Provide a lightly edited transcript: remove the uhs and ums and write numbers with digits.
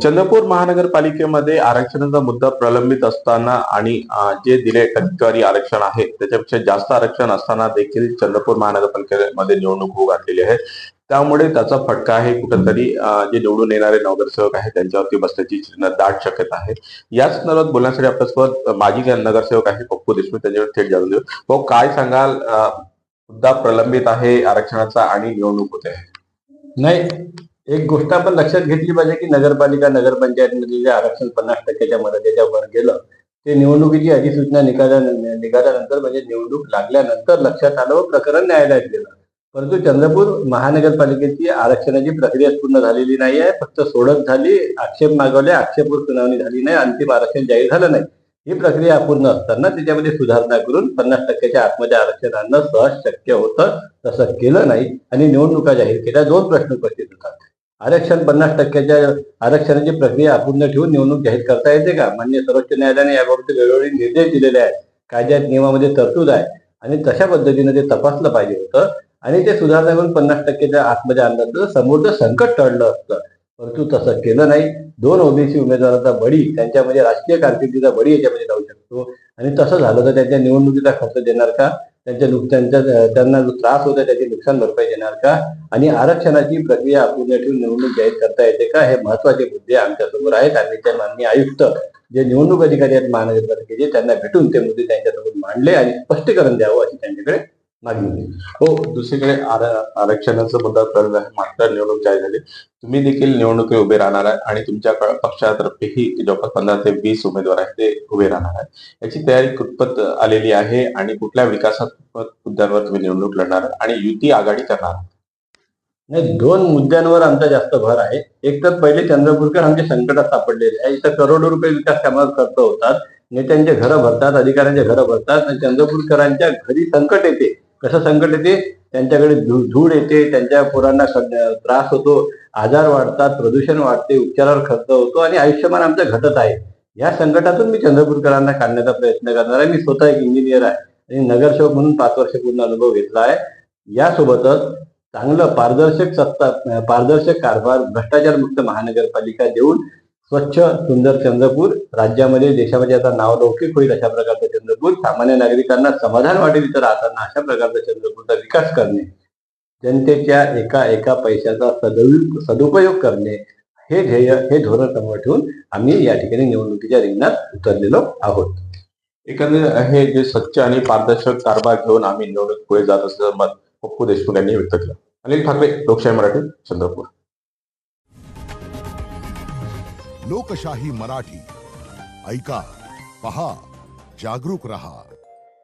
चंद्रपूर महानगरपालिकेमध्ये आरक्षणाचा मुद्दा प्रलंबित असताना आणि जे दिले टक्केवारी आरक्षण आहे त्याच्यापेक्षा जास्त आरक्षण असताना देखील चंद्रपूर महानगरपालिकेमध्ये निवडणूक होऊ घातलेली आहे. त्यामुळे त्याचा फटका आहे कुठेतरी जे निवडून येणारे नगरसेवक आहेत त्यांच्यावरती बसण्याची दाट शक्यता आहे. याच संदर्भात बोलण्यासाठी आपल्यासोबत माजी नगरसेवक आहे पप्पू देशमुख, त्यांच्यावर थेट जाणून घेऊ. भाऊ, काय सांगाल? मुद्दा प्रलंबित आहे आरक्षणाचा आणि निवडणूक होते आहे. नाही, एक गोष्ट आपण लक्षात घेतली पाहिजे की नगरपालिका नगरपंचायतमध्ये जे आरक्षण 50% मर्यादेच्या वर गेलं ते निवडणुकीची अधिसूचना निघाल्यानंतर म्हणजे निवडणूक लागल्यानंतर लक्षात आलं व प्रकरण न्यायालयात गेलं. परंतु चंद्रपूर महानगरपालिकेची आरक्षणाची प्रक्रिया पूर्ण झालेली नाही आहे. फक्त सोडत झाली, आक्षेप मागवले, आक्षेपवर सुनावणी झाली नाही, अंतिम आरक्षण जाहीर झालं नाही. ही प्रक्रिया अपूर्ण असताना त्याच्यामध्ये सुधारणा करून 50%च्या आतमध्ये आरक्षण आणणं सहज शक्य होतं. तसं केलं नाही आणि निवडणुका जाहीर केल्या. दोन प्रश्न उपस्थित होतात. आरक्षण 50%च्या आरक्षणाची प्रक्रिया अपूर्ण ठेवून निवडणूक जाहीर करता येते का? माननीय सर्वोच्च न्यायालयाने याबाबत वेळोवेळी निर्देश दिलेले आहेत. कायद्यात नियमामध्ये तरतूद आहे आणि तशा पद्धतीने ते तपासलं पाहिजे होतं आणि ते सुधारणा करून 50%च्या आतमध्ये आणलं तर समोरचं संकट टळलं असतं. परंतु तसं केलं नाही. दोन ओबीसी उमेदवारांचा बळी, त्यांच्यामध्ये राजकीय कारकिर्दीचा बळी याच्यामध्ये जाऊ शकतो आणि तसं झालं तर त्यांच्या निवडणुकीचा खर्च देणार का? त्यांना जो त्रास होता त्याची नुकसान भरपाई देणार का? आणि आरक्षणाची प्रक्रिया अपूर्ण ठेवून निवडणूक जाहीर करता येते का? हे महत्वाचे मुद्दे आमच्या समोर आहेत आणि ते माननीय आयुक्त जे निवडणूक अधिकारी आहेत महानगरपालिकेचे त्यांना भेटून ते मुद्दे त्यांच्यासमोर मांडले आणि स्पष्टीकरण द्यावं अशी त्यांच्याकडे मागणी होती. हो, दुसरीकडे आरक्षणाचा मुद्दा कळला आहे, मात्र निवडणूक जाहीर झाली. तुम्ही देखील निवडणुकीत उभे राहणार आहे आणि तुमच्या पक्षातर्फेही जवळपास 15 ते 20 उमेदवार आहेत ते उभे राहणार आहेत. याची तयारी कुठपत आलेली आहे आणि कुठल्या विकासात्मक मुद्द्यांवर तुम्ही निवडणूक लढणार आणि युती आघाडी करणार? नाही, दोन मुद्द्यांवर आमचा जास्त भर आहे. एक तर पहिले चंद्रपूरकर आमच्या संकटात सापडलेले आहे. इथं करोडो रुपये विकास कामात खर्च होतात, नेत्यांचे घरं भरतात, अधिकाऱ्यांचे घरं भरतात आणि चंद्रपूरकरांच्या घरी संकट येते. कसं संकट येते? त्यांच्याकडे धूळ येते, त्यांच्या पोरांना त्रास होतो, आजार वाढतात, प्रदूषण वाढते, उपचारावर खर्च होतो आणि आयुष्यमान आमचं घटत आहे. या संकटातून मी चंद्रपूरकरांना काढण्याचा प्रयत्न करणार आहे. मी स्वतः एक इंजिनियर आहे आणि नगरसेवक म्हणून 5 वर्ष पूर्ण अनुभव घेतला आहे. यासोबतच चांगलं पारदर्शक कारभार, भ्रष्टाचार मुक्त महानगरपालिका देऊन स्वच्छ सुंदर चंद्रपूर राज्यामध्ये देशामध्ये आता नावलौकिक होईल अशा प्रकारचं चंद्रपूर, सामान्य नागरिकांना समाधान वाटेल इथं राहताना अशा प्रकारचा चंद्रपूरचा विकास करणे, जनतेच्या एका पैशाचा सदुपयोग करणे हे ध्येय, हे धोरण समोर ठेवून आम्ही या ठिकाणी निवडणुकीच्या रिंगणात उतरलेलो आहोत. एकंदरीत हे जे स्वच्छ आणि पारदर्शक कारभार घेऊन आम्ही निवडणूक पुढे जात असल्याचं मत पप्पू देशमुख यांनी व्यक्त केलं. अनिल ठाकरे, लोकशाही मराठी, चंद्रपूर. लोकशाही मराठी, ऐका, पहा, जागरूक रहा.